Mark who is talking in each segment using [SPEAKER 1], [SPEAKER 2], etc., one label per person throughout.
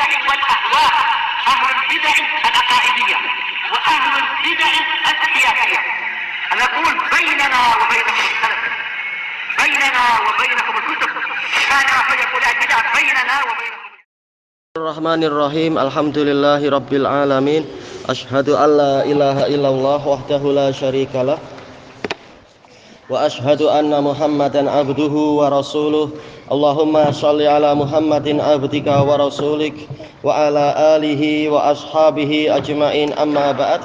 [SPEAKER 1] البدع والأهواء، أهل البدع العقائدية وأهل البدع السياسية. نقول بيننا وبينكم السلف، بيننا وبينكم الكتب، كان فيقول البدع بيننا وبينكم.
[SPEAKER 2] Bismillahirrahmanirrahim. Alhamdulillahi rabbil alamin. Asyhadu an la ilaha illallah wahdahu la syarikalah wa asyhadu anna Muhammadan abduhu wa rasuluh. Allahumma shalli ala Muhammadin abdika wa rasulik wa ala alihi wa ashabihi ajmain, amma ba'd.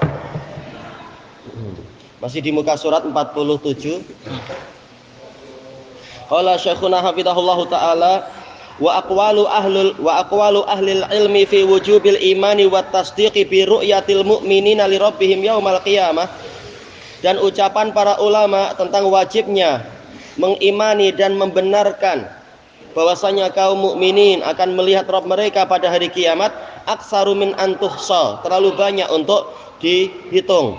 [SPEAKER 2] Masih di muka surat 47. Qala Syekhuna hafizahullahu taala wa aqwalu ahlil ilmi fi wujubil imani wat tasdiqi bi ru'yatil mu'minina li rabbihim yaumal qiyamah. Dan ucapan para ulama tentang wajibnya mengimani dan membenarkan bahwasanya kaum mukminin akan melihat Rabb mereka pada hari kiamat, aksaru min antuhsa, terlalu banyak untuk dihitung.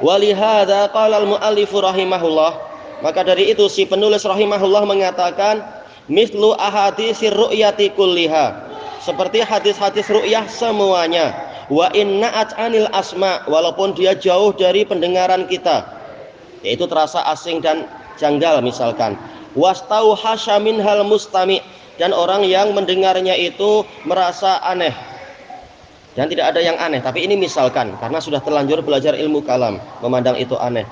[SPEAKER 2] Walihada qala al-muallifu rahimahullah, maka dari itu si penulis rahimahullah mengatakan mislu ahaditsir ru'yati kulliha, seperti hadis-hadis ru'yah semuanya. Wa inna'at anil asma, walaupun dia jauh dari pendengaran kita, yaitu terasa asing dan janggal misalkan. Wastau hasya minhal mustami, dan orang yang mendengarnya itu merasa aneh. Dan tidak ada yang aneh, tapi ini misalkan karena sudah terlanjur belajar ilmu kalam, memandang itu aneh.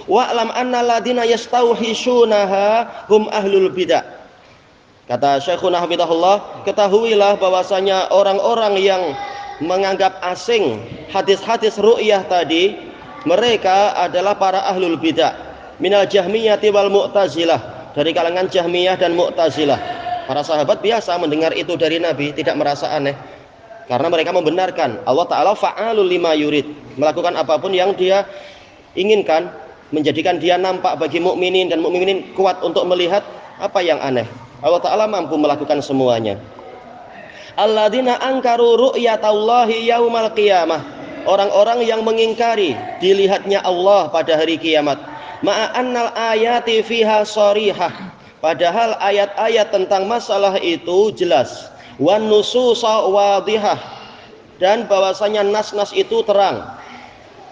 [SPEAKER 2] Wa'lam anna ladina yastauhishunaha hum ahlul bidah. Kata Syekhuna hafizahullah, ketahuilah bahwasanya orang-orang yang menganggap asing hadis-hadis ru'yah tadi, mereka adalah para ahlul bidah, minal jahmiyati wal mu'tazilah, dari kalangan jahmiyah dan mu'tazilah. Para sahabat biasa mendengar itu dari Nabi, tidak merasa aneh, karena mereka membenarkan Allah Ta'ala fa'alul lima yurid, melakukan apapun yang dia inginkan, menjadikan dia nampak bagi mukminin, dan mukminin kuat untuk melihat apa yang aneh. Allah Ta'ala mampu melakukan semuanya. Alladzina angkaru ru'yatallahi yaumal qiyamah, orang-orang yang mengingkari dilihatnya Allah pada hari kiamat. Ma'a annal ayati fiha sharihah, padahal ayat-ayat tentang masalah itu jelas. Wan nususa wadihah, dan bahwasanya nas-nas itu terang.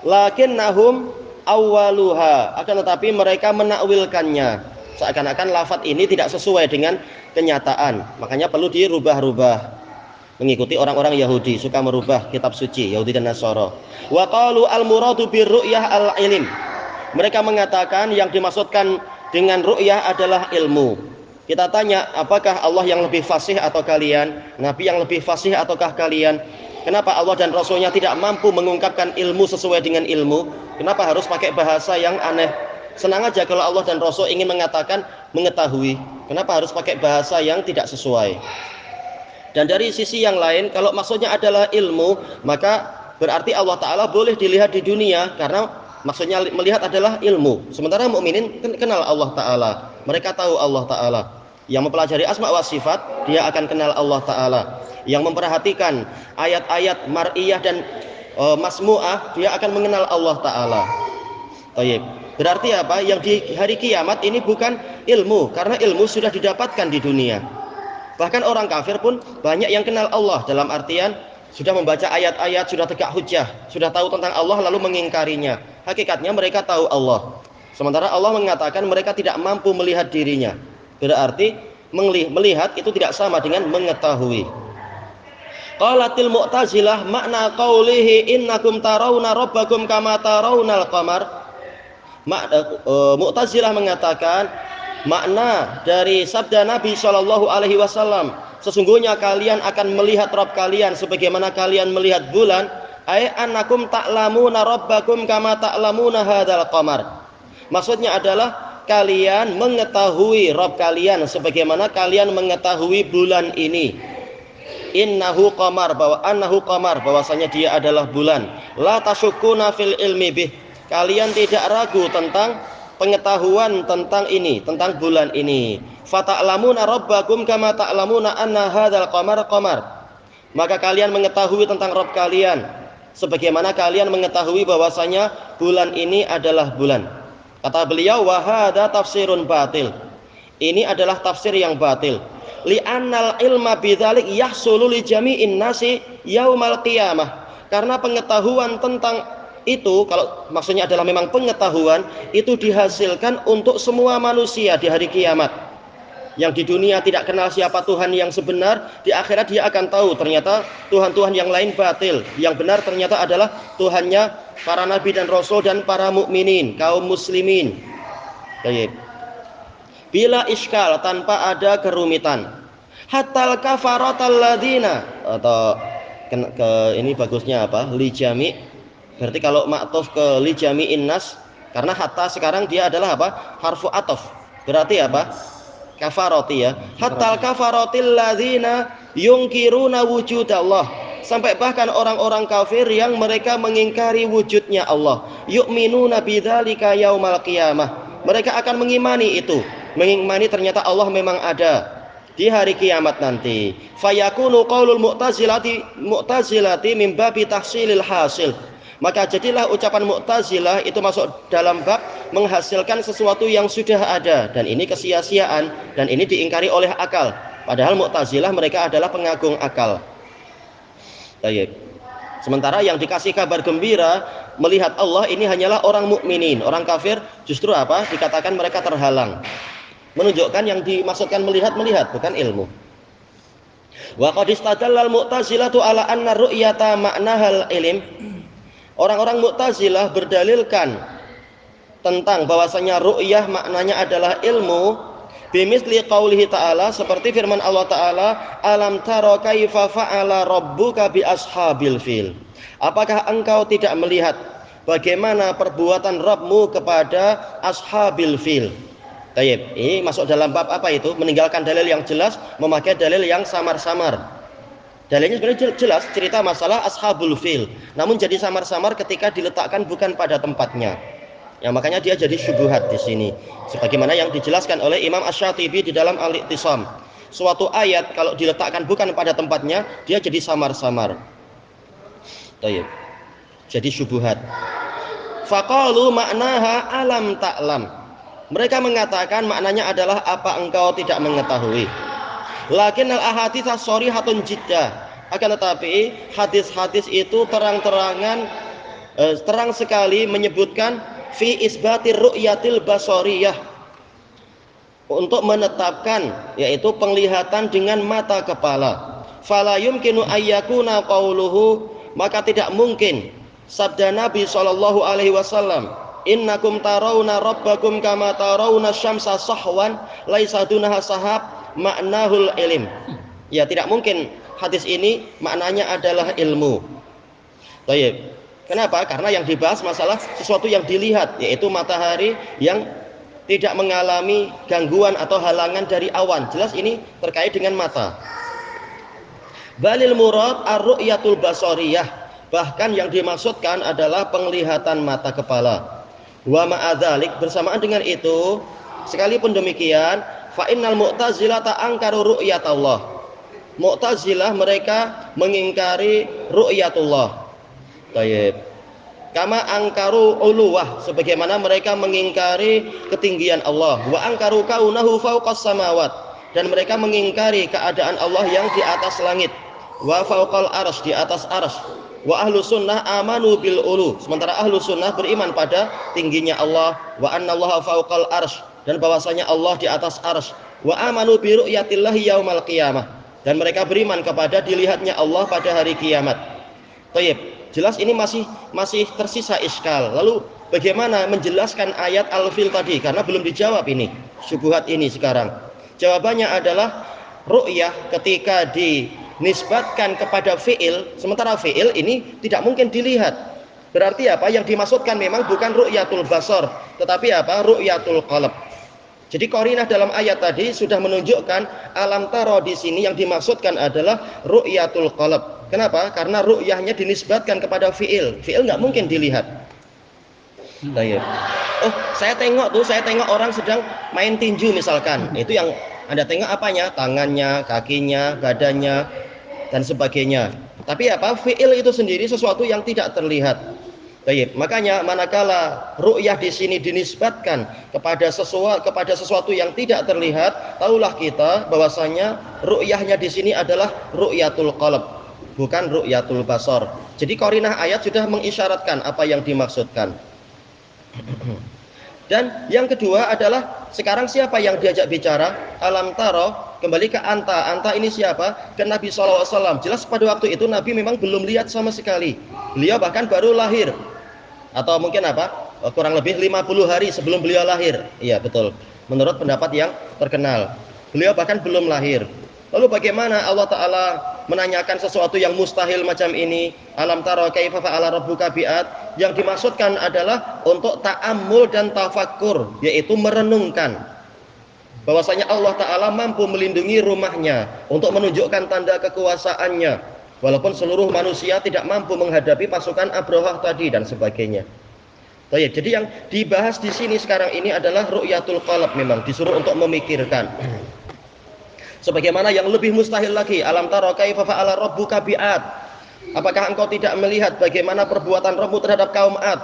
[SPEAKER 2] Lakinnahum awwaluha, akan tetapi mereka menakwilkannya, seakan-akan lafaz ini tidak sesuai dengan kenyataan, makanya perlu dirubah-rubah. Mengikuti orang-orang Yahudi, suka merubah kitab suci Yahudi dan Nasara. Wa qalu al-muradu bir-ru'yah al-ilm, mereka mengatakan yang dimaksudkan dengan ru'yah adalah ilmu. Kita tanya, apakah Allah yang lebih fasih atau kalian? Nabi yang lebih fasih ataukah kalian? Kenapa Allah dan Rasulnya tidak mampu mengungkapkan ilmu sesuai dengan ilmu? Kenapa harus pakai bahasa yang aneh? Senang aja kalau Allah dan Rasul ingin mengatakan mengetahui. Kenapa harus pakai bahasa yang tidak sesuai? Dan dari sisi yang lain, kalau maksudnya adalah ilmu, maka berarti Allah Ta'ala boleh dilihat di dunia, karena maksudnya melihat adalah ilmu. Sementara mukminin kenal Allah Ta'ala, mereka tahu Allah Ta'ala. Yang mempelajari asma wa sifat, dia akan kenal Allah Ta'ala. Yang memperhatikan ayat-ayat mar'iyah dan masmu'ah, dia akan mengenal Allah Ta'ala. Baik. Berarti apa? Yang di hari kiamat ini bukan ilmu, karena ilmu sudah didapatkan di dunia. Bahkan orang kafir pun banyak yang kenal Allah, dalam artian sudah membaca ayat-ayat, sudah tegak hujjah, sudah tahu tentang Allah lalu mengingkarinya. Hakikatnya mereka tahu Allah, sementara Allah mengatakan mereka tidak mampu melihat dirinya. Berarti melihat itu tidak sama dengan mengetahui. Qalatil mu'tazilah makna qaulihi innakum tarawna rabbakum kama tarawnal qamar. Mu'tazilah mengatakan makna dari sabda Nabi Shallallahu Alaihi Wasallam, sesungguhnya kalian akan melihat Rabb kalian sebagaimana kalian melihat bulan. Ay annakum ta'lamuna rabbakum kama ta'lamuna hadzal qamar. Maksudnya adalah kalian mengetahui Rabb kalian sebagaimana kalian mengetahui bulan ini. Innahu qamar, bahwa annahu qamar, bahwasanya dia adalah bulan. La tasyukuna fil ilmi bih, kalian tidak ragu tentang pengetahuan tentang ini, tentang bulan ini. Fata'lamuna rabbakum kama ta'lamuna anna hadzal qamar qamar, maka kalian mengetahui tentang Rabb kalian sebagaimana kalian mengetahui bahwasanya bulan ini adalah bulan. Kata beliau, wa hadza tafsirun batil, ini adalah tafsir yang batil. Li'annal ilma bidzalik yahsulu li jami'in nasi yaumal qiyamah. Karena pengetahuan tentang itu, kalau maksudnya adalah memang pengetahuan, itu dihasilkan untuk semua manusia di hari kiamat. Yang di dunia tidak kenal siapa Tuhan yang sebenar, di akhirat dia akan tahu ternyata Tuhan-Tuhan yang lain batil. Yang benar ternyata adalah Tuhannya para nabi dan rasul dan para mukminin, kaum muslimin. Baik. Bila iskal, tanpa ada kerumitan. Hatal kafaratal ladina, atau ini bagusnya apa? Li jami'. Berarti kalau maktuf ke li jami'in nas, karena hatta sekarang dia adalah apa? Harfu ataf. Berarti apa? Kafarati ya. Hatal kafaratil ladzina yungkiruna wujudallah. Sampai bahkan orang-orang kafir yang mereka mengingkari wujudnya Allah. Yu'minuna bidzalika yaumal qiyamah. Mereka akan mengimani itu. Mengimani ternyata Allah memang ada di hari kiamat nanti. Fayakunu qaulul mu'tazilati min babi tahsilil hasil. Maka jadilah ucapan Mu'tazilah itu masuk dalam bab menghasilkan sesuatu yang sudah ada, dan ini kesia-siaan, dan ini diingkari oleh akal. Padahal Mu'tazilah mereka adalah pengagung akal. Baik. Sementara yang dikasih kabar gembira melihat Allah ini hanyalah orang mukminin. Orang kafir justru apa? Dikatakan mereka terhalang. Menunjukkan yang dimaksudkan melihat bukan ilmu. Wa qad istadallal Mu'tazilatu ala anna ru'yata ma'nahal ilm. Orang-orang Mu'tazilah berdalilkan tentang bahwasanya ru'yah maknanya adalah ilmu bimisli qaulihi ta'ala, seperti firman Allah Ta'ala, alam taro kaifa fa'ala rabbuka bi ashabil fil. Apakah engkau tidak melihat bagaimana perbuatan Rabbmu kepada ashabil fil? Baik, ini masuk dalam bab apa itu? Meninggalkan dalil yang jelas, memakai dalil yang samar-samar. Dalilnya sebenarnya jelas, cerita masalah ashabul fil, namun jadi samar-samar ketika diletakkan bukan pada tempatnya. Ya, makanya dia jadi syubhat di sini. Sebagaimana yang dijelaskan oleh Imam Asy-Syatibi di dalam Al-Iqtisam. Suatu ayat kalau diletakkan bukan pada tempatnya, dia jadi samar-samar. Baik. Jadi syubhat. Faqalu maknaha alam ta'lam. Mereka mengatakan maknanya adalah apa engkau tidak mengetahui. Lakin al-ahadits shorihatun jiddah. Akan tetapi hadis-hadis itu terang-terangan terang sekali menyebutkan fi isbatir ru'yatil basariyah, untuk menetapkan yaitu penglihatan dengan mata kepala. Fala yumkinu ayyakuna qauluhu, maka tidak mungkin sabda Nabi sallallahu alaihi wasallam, innakum tarawna rabbakum kama tarawna syamsa sahwan laisa dunaha sahab maknahul ilm. Ya, tidak mungkin hadis ini maknanya adalah ilmu. Baik. Kenapa? Karena yang dibahas masalah sesuatu yang dilihat, yaitu matahari yang tidak mengalami gangguan atau halangan dari awan. Jelas ini terkait dengan mata. Balil murad ar-ru'yatul basariyah. Bahkan yang dimaksudkan adalah penglihatan mata kepala. Wa ma'adzalik, bersamaan dengan itu, sekalipun demikian, fa innal mu'tazilah ta'angkaru ru'yatullah. Mu'tazilah mereka mengingkari ru'yatullah. Baik. Kama angkaru uluwah, sebagaimana mereka mengingkari ketinggian Allah. Wa angkaru kaunahu fawqas samawat, dan mereka mengingkari keadaan Allah yang di atas langit. Wa fawqal arsy, di atas arsy. Wa ahlu sunnah amanu bil ulu, sementara ahlu sunnah beriman pada tingginya Allah. Wa annallaha fawqal arsy, dan bahwasanya Allah di atas arsy. Wa amanu bi ru'yatillahi yaumal qiyamah, dan mereka beriman kepada dilihatnya Allah pada hari kiamat. Baik, jelas ini masih tersisa iskal. Lalu bagaimana menjelaskan ayat Al-Fil tadi, karena belum dijawab ini syubhat ini sekarang. Jawabannya adalah ru'yah ketika dinisbatkan kepada fi'il, sementara fi'il ini tidak mungkin dilihat. Berarti apa? Yang dimaksudkan memang bukan ru'yatul basar, tetapi apa? Ru'yatul qalb. Jadi qarinah dalam ayat tadi sudah menunjukkan alam taro di sini yang dimaksudkan adalah ru'yatul qalb. Kenapa? Karena ru'yahnya dinisbatkan kepada fi'il. Fi'il nggak mungkin dilihat. Baik. Oh, saya tengok orang sedang main tinju misalkan. Itu yang Anda tengok apanya? Tangannya, kakinya, badannya, dan sebagainya. Tapi apa? Fi'il itu sendiri sesuatu yang tidak terlihat. Baik, makanya manakala ru'yah di sini dinisbatkan kepada sesuatu yang tidak terlihat, tahulah kita bahwasanya ru'yahnya di sini adalah ru'yatul qalb, bukan ru'yatul basar. Jadi qarinah ayat sudah mengisyaratkan apa yang dimaksudkan. Dan yang kedua adalah sekarang siapa yang diajak bicara? Alam taro, kembali ke anta. Anta ini siapa? Ke Nabi SAW. Jelas pada waktu itu Nabi memang belum lihat sama sekali. Beliau bahkan baru lahir. Atau mungkin apa? Kurang lebih 50 hari sebelum beliau lahir. Iya betul. Menurut pendapat yang terkenal. Beliau bahkan belum lahir. Lalu bagaimana Allah Ta'ala menanyakan sesuatu yang mustahil macam ini? Alam taro kaifa fa'ala rabbuka bi'ad. Yang dimaksudkan adalah untuk ta'ammul dan tafakkur, yaitu merenungkan bahwasanya Allah Ta'ala mampu melindungi rumahnya untuk menunjukkan tanda kekuasaannya, walaupun seluruh manusia tidak mampu menghadapi pasukan Abrahah tadi dan sebagainya. Baik, jadi yang dibahas di sini sekarang ini adalah ru'yatul qalb, memang disuruh untuk memikirkan. Sebagaimana yang lebih mustahil lagi, alam taro kaifa fa'ala rabbuka bi'ad. Apakah engkau tidak melihat bagaimana perbuatan Rabbmu terhadap kaum Ad?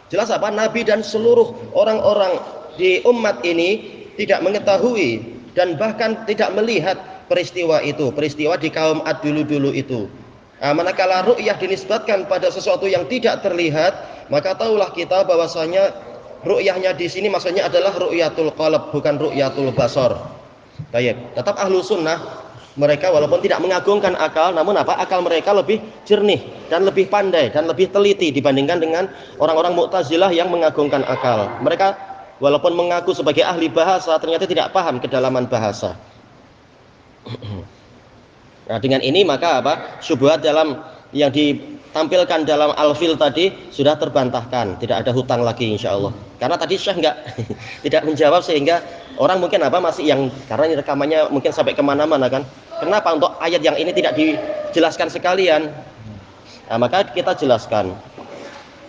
[SPEAKER 2] Jelas apa? Nabi dan seluruh orang-orang di umat ini tidak mengetahui dan bahkan tidak melihat peristiwa itu, peristiwa di kaum Ad dulu-dulu itu. Manakala ru'yah dinisbatkan pada sesuatu yang tidak terlihat, maka tahulah kita bahwasanya ru'yahnya di sini maksudnya adalah ru'yatul qalb, bukan ru'yatul basar. Baik, tetap ahlu sunnah mereka walaupun tidak mengagungkan akal, namun apa? Akal mereka lebih jernih dan lebih pandai dan lebih teliti dibandingkan dengan orang-orang Mu'tazilah yang mengagungkan akal. Mereka walaupun mengaku sebagai ahli bahasa, ternyata tidak paham kedalaman bahasa. Nah, dengan ini maka apa? Syubhat dalam yang ditampilkan dalam Al-Fil tadi sudah terbantahkan, tidak ada hutang lagi insya Allah. Karena tadi Syekh tidak menjawab, sehingga orang mungkin apa masih yang, karena ini rekamannya mungkin sampai kemana-mana kan. Kenapa untuk ayat yang ini tidak dijelaskan sekalian? Nah, maka kita jelaskan.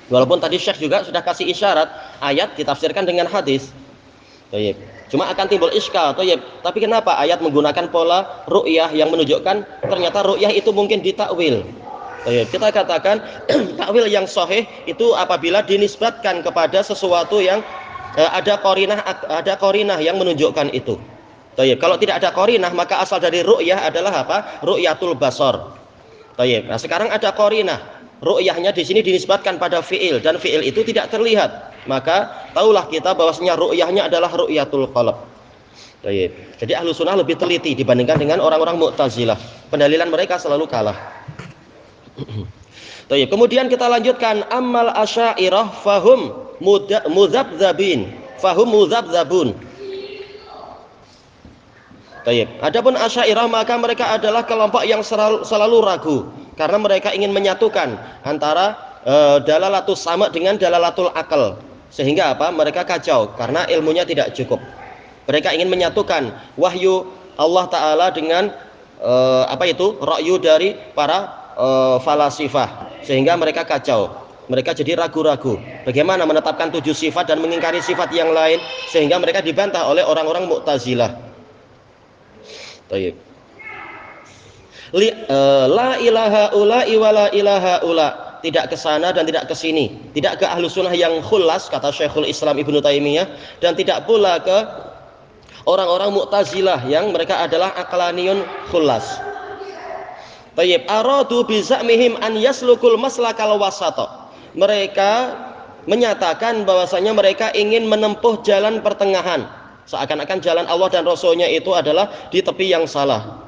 [SPEAKER 2] Walaupun tadi Syekh juga sudah kasih isyarat ayat ditafsirkan dengan hadis. Baik. Cuma akan timbul iskal, tapi kenapa ayat menggunakan pola ru'yah yang menunjukkan ternyata ru'yah itu mungkin ditakwil. Kita katakan takwil yang sahih itu apabila dinisbatkan kepada sesuatu yang ada qarinah yang menunjukkan itu. Kalau tidak ada qarinah, maka asal dari ru'yah adalah apa? Ru'yatul basar. Nah, sekarang ada qarinah. Ru'yahnya di sini dinisbatkan pada fi'il dan fi'il itu tidak terlihat. Maka tahulah kita bahwasanya ru'yahnya adalah ru'yatul qalb. Jadi ahlu sunnah lebih teliti dibandingkan dengan orang-orang Mu'tazilah. Pendalilan mereka selalu kalah. Kemudian kita lanjutkan, ammal asy'ariyah fahum mudzabzabin, fahum mudzabzabun. Adapun asy'ariyah maka mereka adalah kelompok yang selalu ragu karena mereka ingin menyatukan antara dalalatus sama dengan dalalatul akal, sehingga apa? Mereka kacau karena ilmunya tidak cukup. Mereka ingin menyatukan wahyu Allah Ta'ala dengan ra'yu dari para falasifah, sehingga mereka kacau. Mereka jadi ragu-ragu bagaimana menetapkan 7 sifat dan mengingkari sifat yang lain, sehingga mereka dibantah oleh orang-orang Mu'tazilah. La ilaha ula'i wa la ilaha ula. Tidak ke sana dan tidak ke sini, tidak ke ahlu sunnah yang khullas kata Syekhul Islam Ibnu Taimiyah, dan tidak pula ke orang-orang Mu'tazilah yang mereka adalah aqlaniyun khullas. Aradu bizamihim an yaslukul maslakal wasata. Mereka menyatakan bahwasanya mereka ingin menempuh jalan pertengahan, seakan-akan jalan Allah dan Rasulnya itu adalah di tepi yang salah.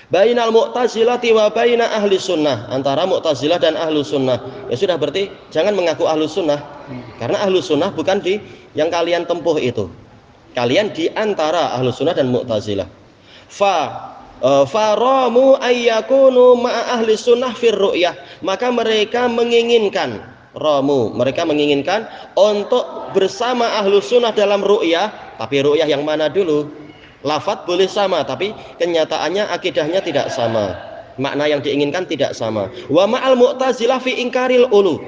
[SPEAKER 2] Bainal Mu'tazilati wa baina ahli sunnah, antara Mu'tazilah dan ahlu sunnah. Ya sudah, berarti jangan mengaku ahlu sunnah, karena ahlu sunnah bukan di yang kalian tempuh itu. Kalian di antara ahlu sunnah dan Mu'tazilah. Faramu ayyakunu ma'a ahli sunnah fir ru'yah. Maka mereka menginginkan untuk bersama ahlu sunnah dalam ru'yah. Tapi ru'yah yang mana dulu? Lafaz boleh sama, tapi kenyataannya akidahnya tidak sama, makna yang diinginkan tidak sama. Wa ma'al mu'tazilah fi ingkaril ulu,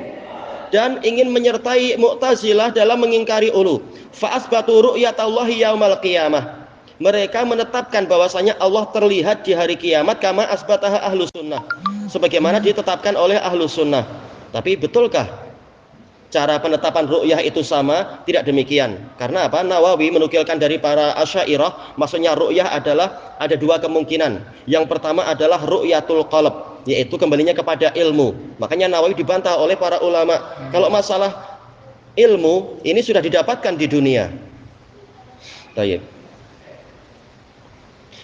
[SPEAKER 2] dan ingin menyertai Mu'tazilah dalam mengingkari ulu. Fa asbatu ru'yatallahi yaumal qiyamah. Mereka menetapkan bahwasanya Allah terlihat di hari kiamat, kama asbataha ahlu sunnah, sebagaimana ditetapkan oleh ahlu sunnah. Tapi betulkah cara penetapan ru'yah itu sama? Tidak demikian. Karena apa? Nawawi menukilkan dari para Asy'ariyah, maksudnya ru'yah adalah ada dua kemungkinan. Yang pertama adalah ru'yatul qalb, yaitu kembalinya kepada ilmu. Makanya Nawawi dibantah oleh para ulama. Kalau masalah ilmu ini sudah didapatkan di dunia. Baik.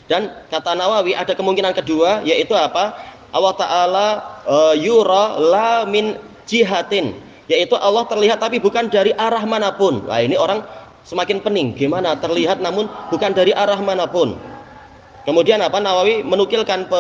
[SPEAKER 2] Dan kata Nawawi ada kemungkinan kedua, yaitu apa? Allah Ta'ala yura la min jihatin, yaitu Allah terlihat tapi bukan dari arah manapun. Nah ini orang semakin pening, gimana terlihat namun bukan dari arah manapun. Kemudian apa? Nawawi menukilkan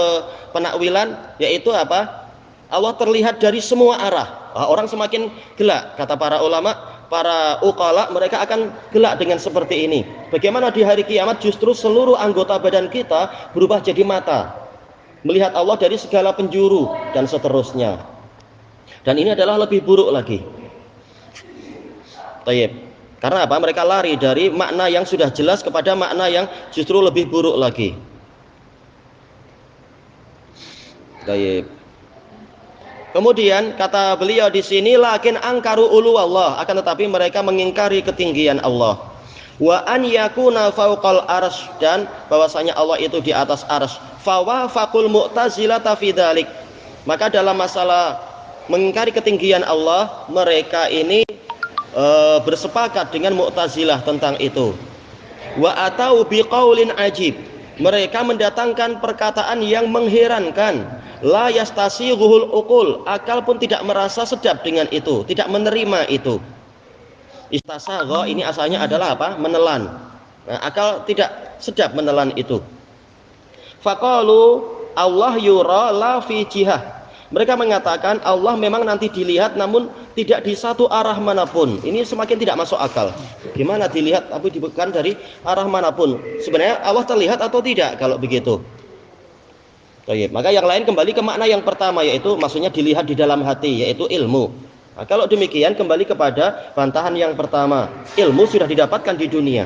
[SPEAKER 2] penakwilan, yaitu apa? Allah terlihat dari semua arah. Nah, orang semakin gelak, kata para ulama, para uqala, mereka akan gelak dengan seperti ini. Bagaimana di hari kiamat justru seluruh anggota badan kita berubah jadi mata, melihat Allah dari segala penjuru dan seterusnya. Dan ini adalah lebih buruk lagi. Tayyib. Karena apa? Mereka lari dari makna yang sudah jelas kepada makna yang justru lebih buruk lagi. Tayyib. Kemudian kata beliau di sini, lakin angkaru ulu Allah, akan tetapi mereka mengingkari ketinggian Allah. Wa an yakuna fauqal arsy, dan bahwasanya Allah itu di atas arsy. Fawafaqul mu'tazilata fi dzalik. Maka dalam masalah mengingkari ketinggian Allah, mereka ini bersepakat dengan Mu'tazilah tentang itu. Wa atau biqaulin ajib. Mereka mendatangkan perkataan yang mengherankan. La yastasighul uqul, akal pun tidak merasa sedap dengan itu, tidak menerima itu. Istasagha ini asalnya adalah apa? Menelan. Nah, akal tidak sedap menelan itu. Faqalu Allah yura la fi jihah. Mereka mengatakan Allah memang nanti dilihat namun tidak di satu arah manapun. Ini semakin tidak masuk akal. Gimana dilihat tapi bukan dari arah manapun? Sebenarnya Allah terlihat atau tidak kalau begitu? Maka yang lain kembali ke makna yang pertama, yaitu maksudnya dilihat di dalam hati, yaitu ilmu. Nah, kalau demikian kembali kepada bantahan yang pertama, ilmu sudah didapatkan di dunia.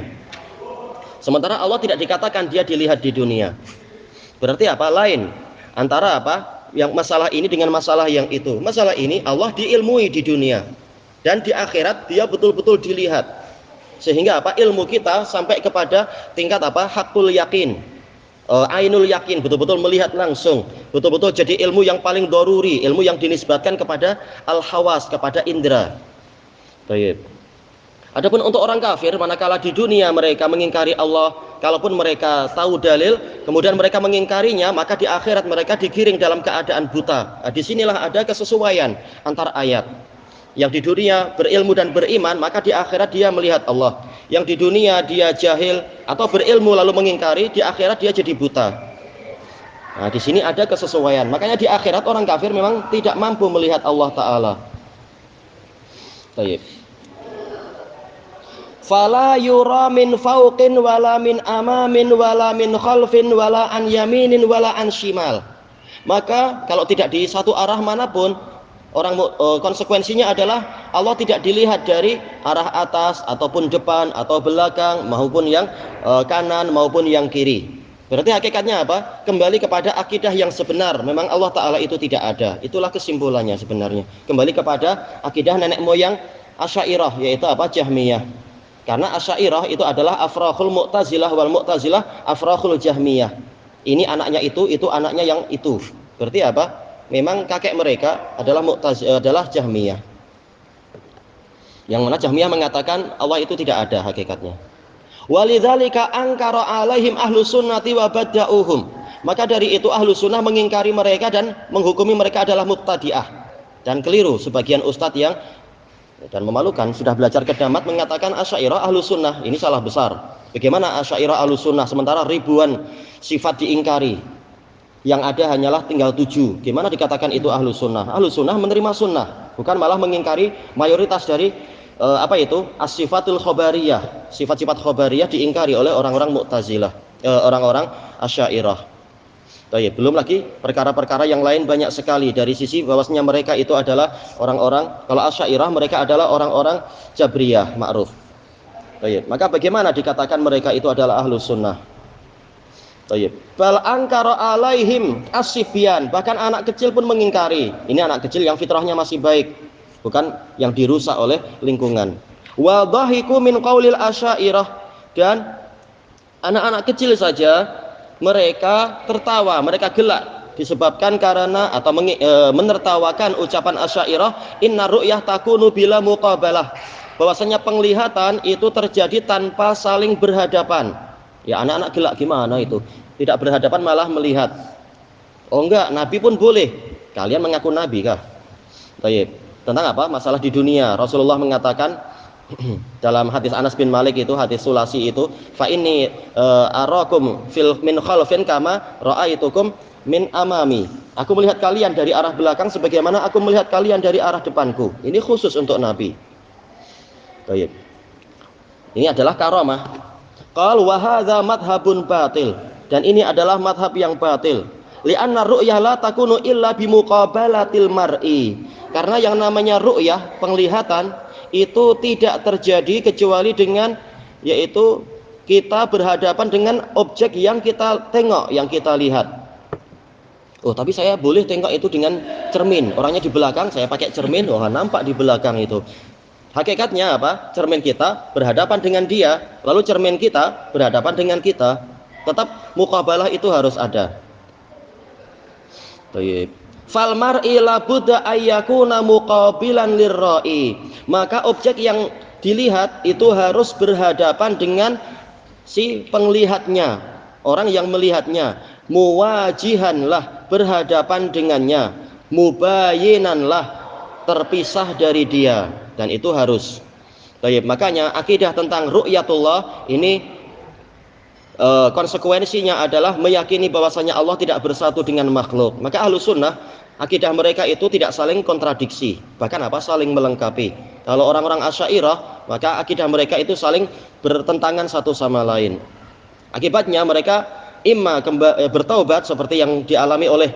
[SPEAKER 2] Sementara Allah tidak dikatakan dia dilihat di dunia. Berarti apa? Lain antara apa? Yang masalah ini dengan masalah yang itu. Masalah ini Allah diilmui di dunia, dan di akhirat dia betul-betul dilihat. Sehingga apa? Ilmu kita sampai kepada tingkat apa? Hakul yakin. Ainul yakin, betul-betul melihat langsung, betul-betul jadi ilmu yang paling doruri, ilmu yang dinisbatkan kepada al-hawas, kepada indera. Baik. Adapun untuk orang kafir, manakala di dunia mereka mengingkari Allah, kalaupun mereka tahu dalil, kemudian mereka mengingkarinya, maka di akhirat mereka digiring dalam keadaan buta. Nah, disinilah ada kesesuaian antara ayat. Yang di dunia berilmu dan beriman, maka di akhirat dia melihat Allah. Yang di dunia dia jahil atau berilmu lalu mengingkari, di akhirat dia jadi buta. Nah, di sini ada kesesuaian. Makanya di akhirat orang kafir memang tidak mampu melihat Allah Ta'ala. Baik. Fala yura min fauqin wala min amamin wala min khalfin wala an yaminin wala an shimal. Maka kalau tidak di satu arah manapun, konsekuensinya adalah Allah tidak dilihat dari arah atas ataupun depan atau belakang maupun yang kanan maupun yang kiri. Berarti hakikatnya apa? Kembali kepada akidah yang sebenar. Memang Allah Ta'ala itu tidak ada. Itulah kesimpulannya sebenarnya. Kembali kepada akidah nenek moyang Asy'ariyah, yaitu apa? Jahmiyah. Karena Asy'ariyah itu adalah afrakhul Mu'tazilah, wal Mu'tazilah afrakhul Jahmiyah. Ini anaknya itu anaknya yang itu. Berarti apa? Memang kakek mereka adalah Jahmiyah. Yang mana Jahmiyah mengatakan Allah itu tidak ada hakikatnya. Walidzalika angkara alaihim ahlus sunnati wa bada'uhum. Maka dari itu ahlus sunnah mengingkari mereka dan menghukumi mereka adalah mubtadi'ah. Dan keliru sebagian ustadz yang dan memalukan sudah belajar kedamat mengatakan Asy'ariyah ahlus sunnah. Ini salah besar. Bagaimana Asy'ariyah ahlus sunnah sementara ribuan sifat diingkari? Yang ada hanyalah tinggal 7. Gimana dikatakan itu ahlus sunnah? Ahlus sunnah menerima sunnah, bukan malah mengingkari mayoritas dari as-sifatul khobariyah. Sifat-sifat khobariyah diingkari oleh orang-orang Mu'tazilah, orang-orang Asy'ariyah. Belum lagi perkara-perkara yang lain banyak sekali dari sisi bahwasanya mereka itu adalah orang-orang, kalau Asy'ariyah mereka adalah orang-orang Jabriyah ma'ruf. Maka bagaimana dikatakan mereka itu adalah ahlus sunnah? Tayyib. Bal angkara alaihim asifyan, bahkan anak kecil pun mengingkari. Ini anak kecil yang fitrahnya masih baik, bukan yang dirusak oleh lingkungan. Wa dhahiku min qaulil asy'ariyah, dan anak-anak kecil saja mereka tertawa, mereka gelak disebabkan karena atau menertawakan ucapan asy'ariyah, inna ru'yah takunu bila muqabalah, bahwasanya penglihatan itu terjadi tanpa saling berhadapan. Ya, anak-anak gelak gimana itu? Tidak berhadapan malah melihat. Oh enggak, Nabi pun boleh. Kalian mengaku Nabi kah? Baik. Tentang apa? Masalah di dunia. Rasulullah mengatakan dalam hadis Anas bin Malik itu, hadis Sulasi itu, fa inni arakum fil min khalfin kama ra'aitukum min amami. Aku melihat kalian dari arah belakang sebagaimana aku melihat kalian dari arah depanku. Ini khusus untuk Nabi. Baik. Ini adalah karamah. Qal wa hadza madhhabun batil, dan ini adalah madhab yang batil. Li'anna ru'yah la takunu illa bimuqabalatil mar'i, karena yang namanya ru'yah, penglihatan, itu tidak terjadi kecuali dengan, yaitu kita berhadapan dengan objek yang kita tengok, yang kita lihat. Oh, tapi saya boleh tengok itu dengan cermin, orangnya di belakang, saya pakai cermin, oh nampak di belakang itu. Hakikatnya apa? Cermin kita berhadapan dengan dia, lalu cermin kita berhadapan dengan kita. Tetap muqabalah itu harus ada. Baik. Fal mar'i la budda ayyakuna muqabilan lirra'i. Maka objek yang dilihat itu harus berhadapan dengan si penglihatnya, orang yang melihatnya. Muwajihanlah, berhadapan dengannya. Mubayyinanlah, terpisah dari dia, dan itu harus. Baik, makanya akidah tentang ru'yatullah ini konsekuensinya adalah meyakini bahwasanya Allah tidak bersatu dengan makhluk. Maka Ahlus Sunnah, akidah mereka itu tidak saling kontradiksi, bahkan apa? Saling melengkapi. Kalau orang-orang Asy'ariyah, maka akidah mereka itu saling bertentangan satu sama lain. Akibatnya mereka imma bertaubat seperti yang dialami oleh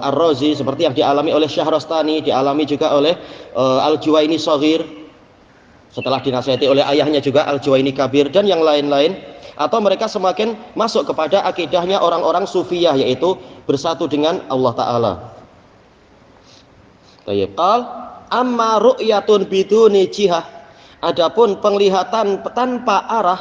[SPEAKER 2] Ar-Razi, seperti yang dialami oleh Syahrastani, dialami juga oleh Al-Juwaini Shaghir, setelah dinasihati oleh ayahnya juga Al-Juwaini Kabir, dan yang lain-lain. Atau mereka semakin masuk kepada akidahnya orang-orang Sufiyah, yaitu bersatu dengan Allah Ta'ala. Baik, qal amma ru'yatun biduni jihah, adapun penglihatan tanpa arah,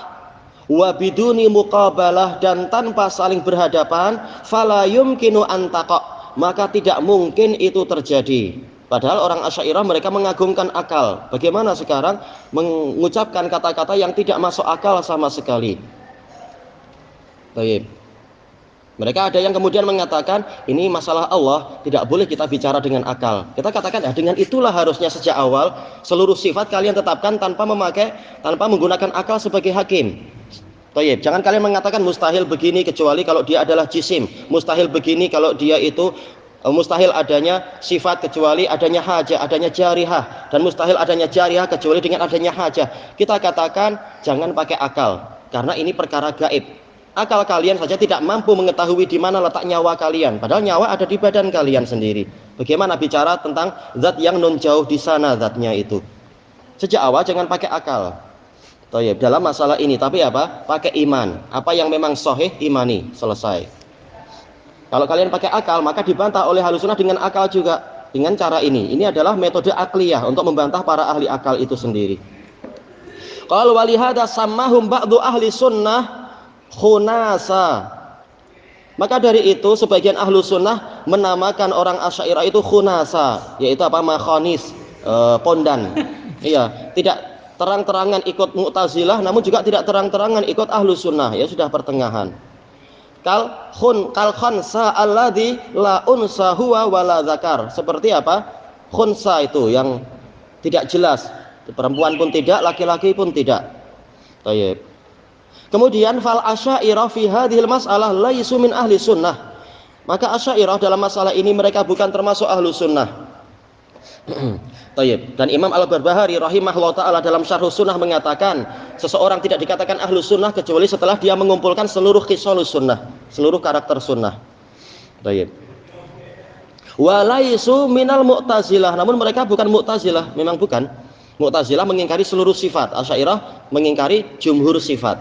[SPEAKER 2] wa biduni muqabalah, dan tanpa saling berhadapan, fala yumkinu an taqa, maka tidak mungkin itu terjadi. Padahal orang Asy'ariyah mereka mengagungkan akal. Bagaimana sekarang mengucapkan kata-kata yang tidak masuk akal sama sekali? Baik. Mereka ada yang kemudian mengatakan ini masalah Allah, tidak boleh kita bicara dengan akal. Kita katakan dengan itulah harusnya sejak awal seluruh sifat kalian tetapkan tanpa menggunakan akal sebagai hakim. Baik, jangan kalian mengatakan mustahil begini kecuali kalau dia adalah jisim, mustahil begini kalau dia itu mustahil adanya sifat kecuali adanya hajah, adanya jarihah, dan mustahil adanya jarihah kecuali dengan adanya hajah. Kita katakan jangan pakai akal, karena ini perkara gaib. Akal kalian saja tidak mampu mengetahui di mana letak nyawa kalian, padahal nyawa ada di badan kalian sendiri. Bagaimana bicara tentang zat yang non jauh di sana zatnya itu? Sejak awal jangan pakai akal. Tayyib, dalam masalah ini, tapi apa? Pakai iman. Apa yang memang sahih imani, selesai. Kalau kalian pakai akal, maka dibantah oleh Ahlus Sunnah dengan akal juga, dengan cara ini. Ini adalah metode akliyah untuk membantah para ahli akal itu sendiri. Qal walihada sammahum ba'du ahli sunnah khunasa. Maka dari itu sebagian Ahlus Sunnah menamakan orang Asy'ariyah itu khunasa, yaitu apa? Makhonis, pondan. Iya, tidak terang-terangan ikut Mu'tazilah, namun juga tidak terang-terangan ikut Ahlus Sunnah, ya sudah pertengahan. Kal khansa alladzi la unsa huwa wala zakar. Seperti apa? Khunsa itu yang tidak jelas, perempuan pun tidak, laki-laki pun tidak. Baik. Kemudian fal asy'ariyah fi hadhil mas'alah laisu min ahli sunnah. Maka Asy'ariyah dalam masalah ini mereka bukan termasuk Ahlus Sunnah. Tayyib. Dan Imam Al-Barbahari rahimahullah ta'ala dalam Syarhus Sunnah mengatakan seseorang tidak dikatakan Ahlus Sunnah kecuali setelah dia mengumpulkan seluruh khisalus sunnah, seluruh karakter sunnah. Tayyib. Walaisu minal Mu'tazilah, namun mereka bukan Mu'tazilah, memang bukan. Mu'tazilah mengingkari seluruh sifat, Asy'ariyah mengingkari jumhur sifat.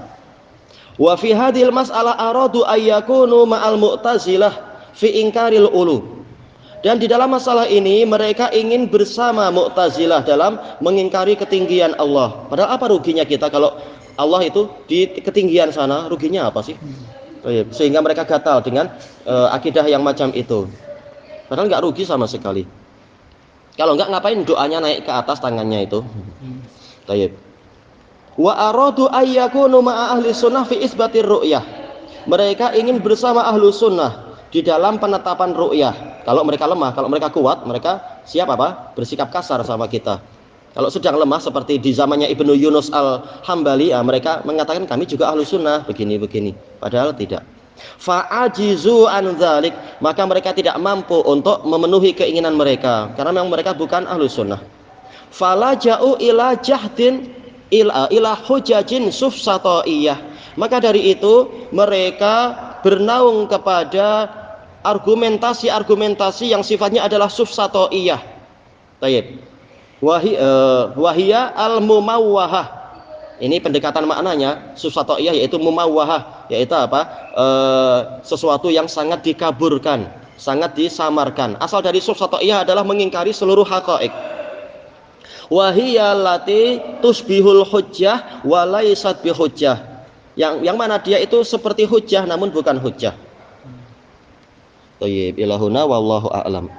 [SPEAKER 2] Wa fi hadhil mas'alah aradu ayyakunu ma'al mu'tazilah fi ingkaril ulu. Dan di dalam masalah ini mereka ingin bersama Mu'tazilah dalam mengingkari ketinggian Allah. Padahal apa ruginya kita kalau Allah itu di ketinggian sana, ruginya apa sih? Sehingga mereka gatal dengan akidah yang macam itu. Padahal nggak rugi sama sekali. Kalau nggak, ngapain doanya naik ke atas tangannya itu? Tayyib. Wa aradu ayyakunu ma'a ahli sunnah fi isbatir ru'yah. Mereka ingin bersama ahlu sunnah di dalam penetapan ru'yah. Kalau mereka lemah, kalau mereka kuat, mereka siap apa? Bersikap kasar sama kita. Kalau sedang lemah seperti di zamannya Ibnu Yunus al-Hambali, ya, mereka mengatakan kami juga ahlu sunnah begini-begini. Padahal tidak. Fa'ajizu an dzalik, maka mereka tidak mampu untuk memenuhi keinginan mereka karena memang mereka bukan ahlu sunnah. Falaja'u ila jahdin ila hujajin sufsataiyah. Maka dari itu mereka bernaung kepada argumentasi-argumentasi yang sifatnya adalah sufsataiyah. Tayyib. Wahia al-mumawwahah. Ini pendekatan maknanya sufsataiyah, yaitu mumawwahah, yaitu apa? Sesuatu yang sangat dikaburkan, sangat disamarkan. Asal dari sufsataiyah adalah mengingkari seluruh haqaiq. Wahia lati tusbihul hujjah wa laysat bihujjah. Yang mana dia itu seperti hujjah namun bukan hujjah. Thayyib ilahuna wallahu a'lam.